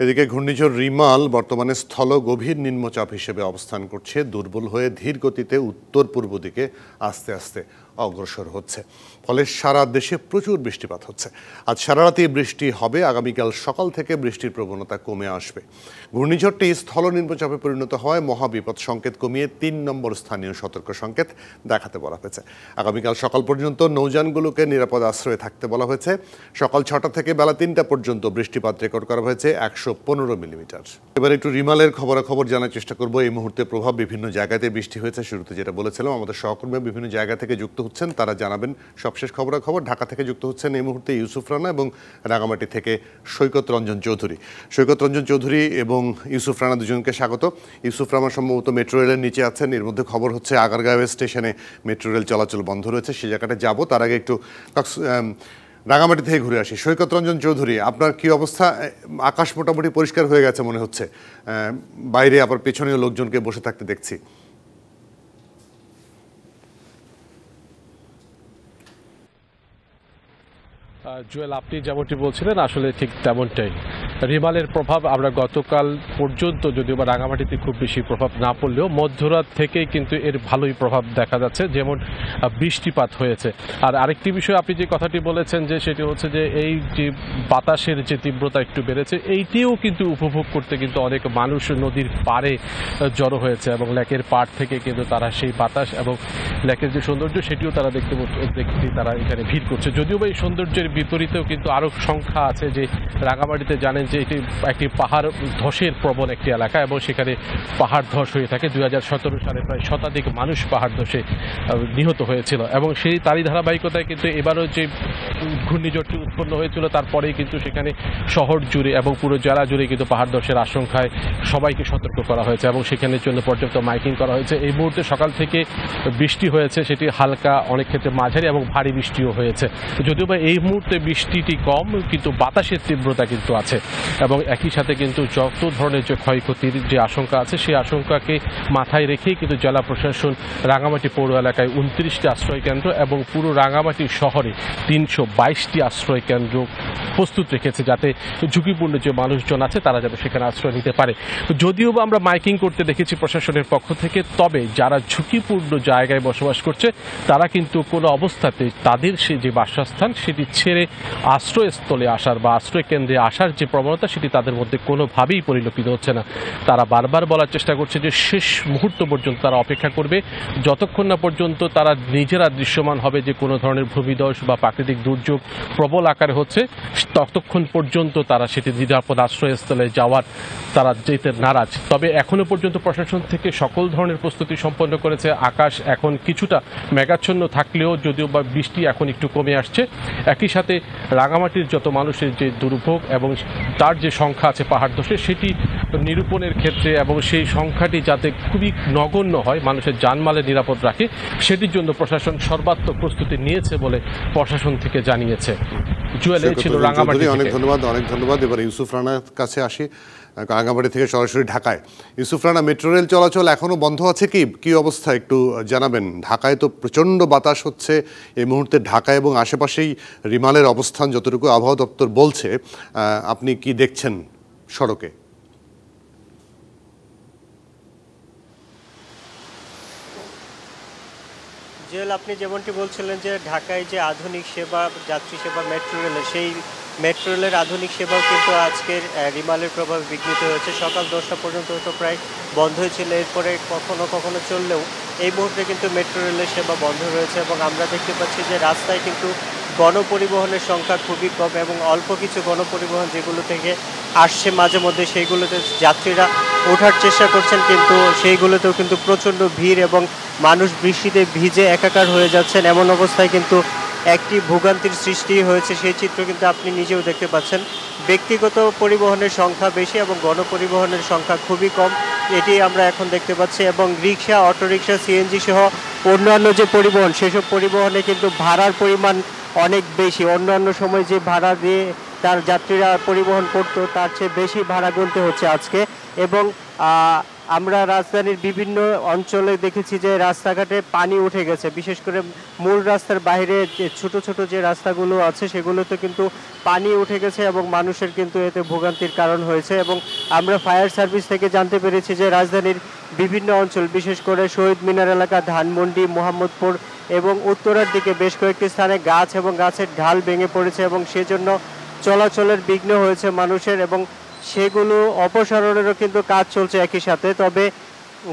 এদিকে ঘূর্ণিঝড় রিমাল বর্তমানে স্থল গভীর নিম্নচাপ হিসেবে অবস্থান করছে, দুর্বল হয়ে ধীর গতিতে উত্তর পূর্ব দিকে আস্তে আস্তে অগ্রসর হচ্ছে। ফলে সারা দেশে প্রচুর বৃষ্টিপাত হচ্ছে। আজ সারা রাতেই বৃষ্টি হবে, আগামীকাল সকাল থেকে বৃষ্টির প্রবণতা কমে আসবে। ঘূর্ণিঝড়টি স্থল নিম্নচাপে পরিণত হওয়ায় মহাবিপদ সংকেত কমিয়ে ৩ নম্বর স্থানীয় সতর্ক সংকেত দেখাতে বলা হয়েছে। আগামীকাল সকাল পর্যন্ত নৌযানগুলোকে নিরাপদ আশ্রয়ে থাকতে বলা হয়েছে। সকাল ৬টা থেকে বেলা ৩টা পর্যন্ত বৃষ্টিপাত রেকর্ড করা হয়েছে ১১৫ মিলিমিটার। এবার একটু রিমালের খবরাখবর জানার চেষ্টা করব। এই মুহূর্তে প্রভাব বিভিন্ন জায়গাতে বৃষ্টি হয়েছে। শুরুতে যেটা বলেছিলাম, আমাদের সহকর্মী বিভিন্ন জায়গা থেকে যুক্ত হচ্ছেন, তারা জানাবেন সবশেষ খবরাখবর। ঢাকা থেকে যুক্ত হচ্ছেন এই মুহূর্তে ইউসুফ রানা এবং রাঙামাটি থেকে সৈকত রঞ্জন চৌধুরী। সৈকত রঞ্জন চৌধুরী এবং ইউসুফ রানা দুজনকে স্বাগত। ইউসুফ রানা সম্ভবত মেট্রো রেলের নিচে আছেন। এর মধ্যে খবর হচ্ছে আগারগাঁও স্টেশনে মেট্রো রেল চলাচল বন্ধ রয়েছে, সে জায়গাটা যাব। তার আগে একটু রাঙামাটি থেকে ঘুরে আসি। সৈকত রঞ্জন চৌধুরী, আপনার কি অবস্থা? আকাশ মোটামুটি পরিষ্কার হয়ে গেছে মনে হচ্ছে, বাইরে আবার পেছনেও লোকজনকে বসে থাকতে দেখছি। জুয়েল, আপনি যেমনটি বলছিলেন আসলে ঠিক তেমনটাই। রিমালের প্রভাব আমরা গতকাল পর্যন্ত, যদিও বা রাঙামাটিতে খুব বেশি প্রভাব না পড়লেও মধ্যরাত থেকেই কিন্তু এর ভালোই প্রভাব দেখা যাচ্ছে, যেমন বৃষ্টিপাত হয়েছে। আর আরেকটি বিষয় আপনি যে কথাটি বলেছেন, যে সেটি হচ্ছে যে এই যে বাতাসের যে তীব্রতা একটু বেড়েছে, এইটিও কিন্তু উপভোগ করতে কিন্তু অনেক মানুষ নদীর পাড়ে জড়ো হয়েছে এবং লেকের পাড় থেকে কিন্তু তারা সেই বাতাস এবং লেকের যে সৌন্দর্য সেটিও তারা দেখতে তারা এখানে ভিড় করছে। যদিও বা এই সৌন্দর্যের বিপরীতেও কিন্তু আরও সংখ্যা আছে, যে রাঙামাটিতে জানেন যে এটি একটি পাহাড় ধসের প্রবণ একটি এলাকা এবং সেখানে পাহাড় ধস হয়ে থাকে। ২০১৭ সালে প্রায় শতাধিক মানুষ পাহাড় ধসে নিহত হয়েছিল এবং সেই তারই ধারাবাহিকতায় কিন্তু এবারও যে ঘূর্ণিঝড়টি উৎপন্ন হয়েছিল তারপরেই কিন্তু সেখানে শহর জুড়ে এবং পুরো জেলা জুড়ে কিন্তু পাহাড় ধসের আশঙ্কায় সবাইকে সতর্ক করা হয়েছে এবং সেখানের জন্য পর্যাপ্ত মাইকিং করা হয়েছে। এই মুহূর্তে সকাল থেকে বৃষ্টি হয়েছে, সেটি হালকা, অনেক ক্ষেত্রে মাঝারি এবং ভারী বৃষ্টিও হয়েছে। যদিও বা এই মুহূর্তে বৃষ্টিটি কম, কিন্তু বাতাসের তীব্রতা কিন্তু আছে এবং একই সাথে কিন্তু যত ধরনের যে ক্ষয়ক্ষতির যে আশঙ্কা আছে সেই আশঙ্কাকে মাথায় রেখেই কিন্তু জেলা প্রশাসন রাঙামাটি পৌর এলাকায় ২৯টি আশ্রয় কেন্দ্র এবং পুরো রাঙামাটি শহরে ৩২২টি আশ্রয় কেন্দ্র প্রস্তুত রেখেছে, যাতে ঝুঁকিপূর্ণ যে মানুষজন আছে তারা যাতে সেখানে আশ্রয় নিতে পারে। যদিও বা আমরা মাইকিং করতে দেখেছি প্রশাসনের পক্ষ থেকে, তবে যারা ঝুঁকিপূর্ণ জায়গায় বসবাস করছে তারা কিন্তু কোনো অবস্থাতে তাদের সে যে বাসস্থান সেটি ছেড়ে আশ্রয়স্থলে আসার বা আশ্রয় কেন্দ্রে আসার যে প্রবণতা সেটি তাদের মধ্যে কোনোভাবেই পরিলক্ষিত হচ্ছে না। তারা বারবার বলার চেষ্টা করছে যে শেষ মুহূর্ত পর্যন্ত তারা অপেক্ষা করবে, যতক্ষণ না পর্যন্ত তারা নিজেরা দৃশ্যমান হবে যে কোনো ধরনের ভূমিধস বা প্রাকৃতিক দুর্যোগ প্রবল আকারে হচ্ছে, ততক্ষণ পর্যন্ত তারা সেটি নিরাপদ আশ্রয়স্থলে যাওয়ার তারা যেতে নারাজ। তবে এখনো পর্যন্ত প্রশাসন থেকে সকল ধরনের প্রস্তুতি সম্পন্ন করেছে। আকাশ এখন কিছুটা মেঘাচ্ছন্ন থাকলেও যদিও বা বৃষ্টি এখন একটু কমে আসছে। একই সাথে রাঙামাটির যত মানুষের যে দুর্ভোগ এবং তার যে সংখ্যা আছে পাহাড় ধসে, সেটি নিরূপণের ক্ষেত্রে এবং সেই সংখ্যাটি যাতে খুবই নগণ্য হয়, মানুষের জানমালের নিরাপদ রাখে, সেটির জন্য প্রশাসন সর্বাত্মক প্রস্তুতি নিয়েছে বলে প্রশাসন থেকে জানিয়েছে। জুয়েল, ছিল রাঙামাটি। অনেক ধন্যবাদ। এবার ইউসুফ রানার কাছে আসি, রাঙামাটি থেকে সরাসরি ঢাকায়। ইউসুফ রানা, মেট্রো রেল চলাচল এখনো বন্ধ আছে কি অবস্থা একটু জানাবেন? ঢাকায় তো প্রচণ্ড বাতাস হচ্ছে এই মুহূর্তে, ঢাকা এবং আশেপাশেই রিমালের অবস্থান যতটুকু আবহাওয়া দপ্তর বলছে, আপনি কি দেখছেন সড়কে? জুয়েল, আপনি যেমনটি বলছিলেন যে ঢাকায় যে আধুনিক সেবা, যাত্রী সেবা মেট্রো রেলের, সেই মেট্রো রেলের আধুনিক সেবাও কিন্তু আজকের রিমালের প্রভাবে বিঘ্নিত হয়েছে। সকাল 10টা পর্যন্ত তো প্রায় বন্ধ হয়েছিল, এরপরে কখনো কখনো চললেও এই মুহূর্তে কিন্তু মেট্রো রেলের সেবা বন্ধ রয়েছে এবং আমরা দেখতে পাচ্ছি যে রাস্তায় কিন্তু গণপরিবহনের সংখ্যা খুবই কম এবং অল্প কিছু গণপরিবহন যেগুলো থেকে আসছে মাঝে মধ্যে সেইগুলোতে যাত্রীরা ওঠার চেষ্টা করছেন, কিন্তু সেইগুলোতেও কিন্তু প্রচণ্ড ভিড় এবং মানুষ বৃষ্টিতে ভিজে একাকার হয়ে যাচ্ছেন। এমন অবস্থায় কিন্তু একটি ভোগান্তির সৃষ্টি হয়েছে, সেই চিত্র কিন্তু আপনি নিজেও দেখতে পাচ্ছেন। ব্যক্তিগত পরিবহনের সংখ্যা বেশি এবং গণপরিবহনের সংখ্যা খুবই কম, এটি আমরা এখন দেখতে পাচ্ছি। এবং রিক্সা, অটোরিক্সা, সিএনজি সহ অন্যান্য যে পরিবহন, সেসব পরিবহনে কিন্তু ভাড়ার পরিমাণ অনেক বেশি। অন্যান্য সময় যে ভাড়া দিয়ে তার যাত্রীরা পরিবহন করতো তার চেয়ে বেশি ভাড়া গুনতে হচ্ছে আজকে। এবং আমরা রাজধানীর বিভিন্ন অঞ্চলে দেখেছি যে রাস্তাঘাটে পানি উঠে গেছে, বিশেষ করে মূল রাস্তার বাইরে যে ছোট ছোট যে রাস্তাগুলো আছে সেগুলোতে কিন্তু পানি উঠে গেছে এবং মানুষের কিন্তু এতে ভোগান্তির কারণ হয়েছে। এবং আমরা ফায়ার সার্ভিস থেকে জানতে পেরেছি যে রাজধানীর বিভিন্ন অঞ্চল, বিশেষ করে শহীদ মিনার এলাকা, ধানমন্ডি, মোহাম্মদপুর এবং উত্তরার দিকে বেশ কয়েকটি স্থানে গাছ এবং গাছের ঢাল ভেঙে পড়েছে এবং সেজন্য চলাচলের বিঘ্ন হয়েছে মানুষের, এবং সেগুলো অপসারণেরও কিন্তু কাজ চলছে একই সাথে। তবে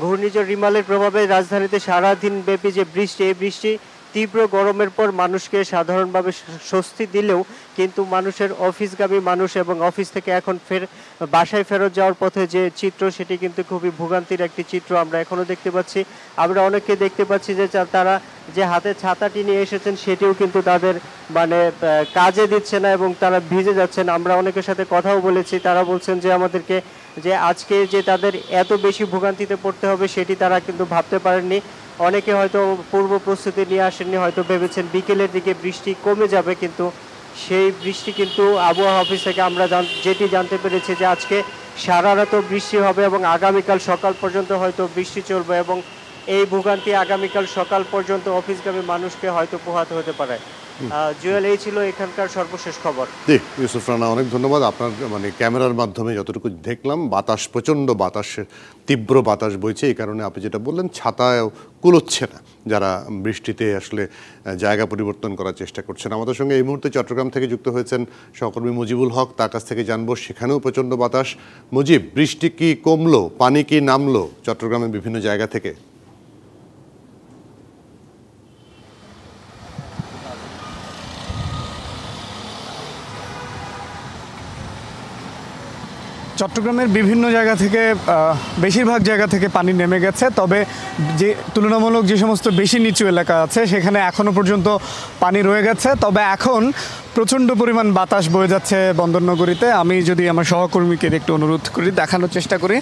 ঘূর্ণিঝড় রিমালের প্রভাবে রাজধানীতে সারাদিন ব্যাপী যে বৃষ্টি, এই বৃষ্টি তীব্র গরমের পর মানুষকে সাধারণভাবে স্বস্তি দিলেও কিন্তু মানুষের অফিসগামী মানুষ এবং অফিস থেকে এখন বাসায় ফেরত যাওয়ার পথে যে চিত্র, সেটি কিন্তু খুবই ভোগান্তির একটি চিত্র আমরা এখনও দেখতে পাচ্ছি। আমরা অনেককে দেখতে পাচ্ছি যে তারা যে হাতে ছাতাটি নিয়ে এসেছেন সেটিও কিন্তু তাদের মানে কাজে দিচ্ছে না এবং তারা ভিজে যাচ্ছেন। আমরা অনেকের সাথে কথাও বলেছি, তারা বলছেন যে আমাদেরকে যে আজকে যে তাদের এত বেশি ভোগান্তিতে পড়তে হবে সেটি তারা কিন্তু ভাবতে পারেননি। অনেকে হয়তো পূর্ব প্রস্তুতি নিয়ে আসেননি, হয়তো ভেবেছেন বিকেলের দিকে বৃষ্টি কমে যাবে, কিন্তু সেই বৃষ্টি কিন্তু আবহাওয়া অফিস থেকে আমরা যেটি জানতে পেরেছি যে আজকে সারা রাতও বৃষ্টি হবে এবং আগামীকাল সকাল পর্যন্ত হয়তো বৃষ্টি চলবে এবং এই ভোগান্তি আগামীকাল সকাল পর্যন্ত অফিসগামী মানুষকে হয়তো পোহাতে হতে পারে। জুয়েল, এই ছিল এখানকার সর্বশেষ খবর। জি ইউসুফ রানা, অনেক ধন্যবাদ। আপনার মানে ক্যামেরার মাধ্যমে যতটুকু দেখলাম, বাতাস, প্রচণ্ড বাতাসের, তীব্র বাতাস বইছে, এই কারণে আপনি যেটা বললেন ছাতাও কুলোচ্ছে না যারা বৃষ্টিতে আসলে জায়গা পরিবর্তন করার চেষ্টা করছেন। আমাদের সঙ্গে এই মুহূর্তে চট্টগ্রাম থেকে যুক্ত হয়েছেন সহকর্মী মুজিবুল হক, তার কাছ থেকে জানবো সেখানেও প্রচণ্ড বাতাস। মুজিব, বৃষ্টি কি কমলো, পানি কি নামলো চট্টগ্রামের বিভিন্ন জায়গা থেকে? চট্টগ্রামের বিভিন্ন জায়গা থেকে বেশিরভাগ জায়গা থেকে পানি নেমে গেছে, তবে যে তুলনামূলক যে সমস্ত বেশি নিচু এলাকা আছে সেখানে এখনও পর্যন্ত পানি রয়ে গেছে। তবে এখন প্রচণ্ড পরিমাণ বাতাস বয়ে যাচ্ছে বন্দরনগরীতে। আমি যদি আমার সহকর্মীকে একটু অনুরোধ করি, দেখানোর চেষ্টা করি,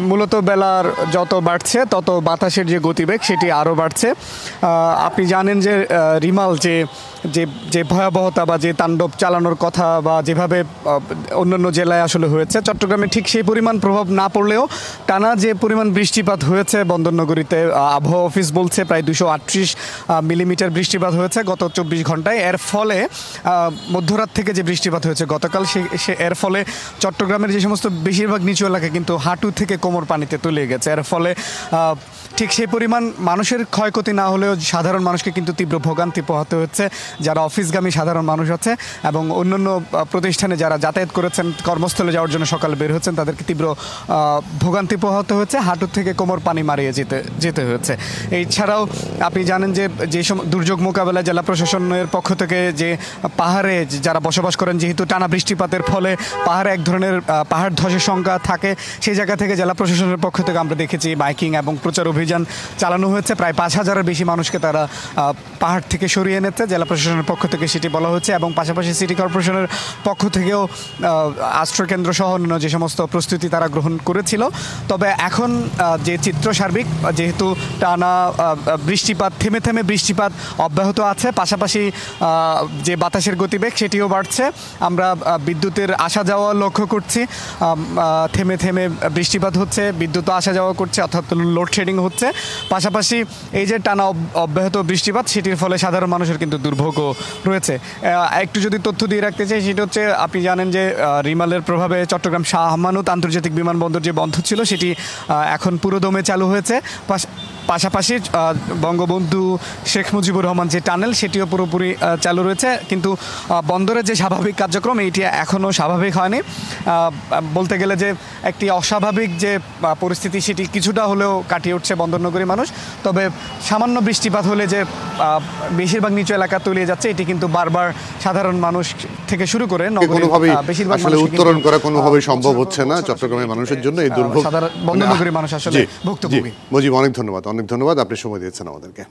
মূলত বেলার যত বাড়ছে তত বাতাসের যে গতিবেগ সেটি আরও বাড়ছে। আপনি জানেন যে রিমাল যে ভয়াবহতা বা যে তাণ্ডব চালানোর কথা বা যেভাবে অন্যান্য জেলায় আসলে হয়েছে, চট্টগ্রামে ঠিক সেই পরিমাণ প্রভাব না পড়লেও টানা যে পরিমাণ বৃষ্টিপাত হয়েছে বন্দরনগরীতে, আবহাওয়া অফিস বলছে প্রায় 238 মিলিমিটার বৃষ্টিপাত হয়েছে গত 24 ঘন্টায়। এর ফলে মধ্যরাত থেকে যে বৃষ্টিপাত হয়েছে গতকাল, এর ফলে চট্টগ্রামের যে সমস্ত বেশিরভাগ নিচু এলাকা কিন্তু হাঁটু থেকে কোমর পানিতে তলিয়ে গেছে। এর ফলে ঠিক সেই পরিমাণ মানুষের ক্ষয়ক্ষতি না হলেও সাধারণ মানুষকে কিন্তু তীব্র ভোগান্তি পোহাতে হচ্ছে, যারা অফিসগামী সাধারণ মানুষ আছে এবং অন্যান্য প্রতিষ্ঠানে যারা যাতায়াত করেছেন, কর্মস্থলে যাওয়ার জন্য সকালে বের হচ্ছেন, তাদেরকে তীব্র ভোগান্তি পোহাতে হচ্ছে, হাঁটু থেকে কোমর পানি মারিয়ে যেতে হচ্ছে। এছাড়াও আপনি জানেন যে দুর্যোগ মোকাবেলায় জেলা প্রশাসনের পক্ষ থেকে যে পাহাড়ে যারা বসবাস করেন, যেহেতু টানা বৃষ্টিপাতের ফলে পাহাড়ে এক ধরনের পাহাড় ধসের সংখ্যা থাকে, সেই জায়গা থেকে জেলা প্রশাসনের পক্ষ থেকে আমরা দেখেছি মাইকিং এবং প্রচার অভিযান চালানো হয়েছে। প্রায় 5,000-এর বেশি মানুষকে তারা পাহাড় থেকে সরিয়ে এনেছে জেলা প্রশাসনের পক্ষ থেকে, সেটি বলা হচ্ছে। এবং পাশাপাশি সিটি কর্পোরেশনের পক্ষ থেকেও আশ্রয়কেন্দ্র সহ অন্য যে সমস্ত প্রস্তুতি তারা গ্রহণ করেছিল। তবে এখন যে চিত্র সার্বিক, যেহেতু টানা বৃষ্টিপাত, থেমে থেমে বৃষ্টিপাত অব্যাহত আছে, পাশাপাশি যে বাতাসের গতিবেগ সেটিও বাড়ছে। আমরা বিদ্যুতের আসা যাওয়া লক্ষ্য করছি, থেমে থেমে বৃষ্টিপাত হচ্ছে, বিদ্যুৎ আসা যাওয়া করছে, অর্থাৎ লোডশেডিং হচ্ছে। পাশাপাশি এই যে টানা অব্যাহত বৃষ্টিপাত, সেটির ফলে সাধারণ মানুষের কিন্তু দুর্ভোগও রয়েছে। একটু যদি তথ্য দিয়ে রাখতে চাই, সেটা হচ্ছে আপনি জানেন যে রিমালের প্রভাবে চট্টগ্রাম শাহ আমানত আন্তর্জাতিক বিমানবন্দর যে বন্ধ ছিল সেটি এখন পুরোদমে চালু হয়েছে। পাশাপাশি বঙ্গবন্ধু শেখ মুজিবুর রহমান যে টানেল সেটিও পুরোপুরি চালু রয়েছে, কিন্তু বন্দরের যে স্বাভাবিক কার্যক্রম এইটি এখনও স্বাভাবিক হয়নি। বলতে গেলে যে একটি অস্বাভাবিক যে পরিস্থিতি সেটি কিছুটা হলেও কাটিয়ে উঠছে বন্দরনগরী মানুষ। তবে সামান্য বৃষ্টিপাত হলে যে বেশিরভাগ নিচু এলাকা তলিয়ে যাচ্ছে, এটি কিন্তু বারবার সাধারণ মানুষ থেকে শুরু করে বেশিরভাগ উত্তরণ করা কোনোভাবেই সম্ভব হচ্ছে না চট্টগ্রামের মানুষের জন্য। এই দুর্ভোগ বন্দরনগরী মানুষ আসলে ভুক্তভোগী। মুজিব, অনেক ধন্যবাদ, আপনি সময় দিয়েছেন আমাদেরকে।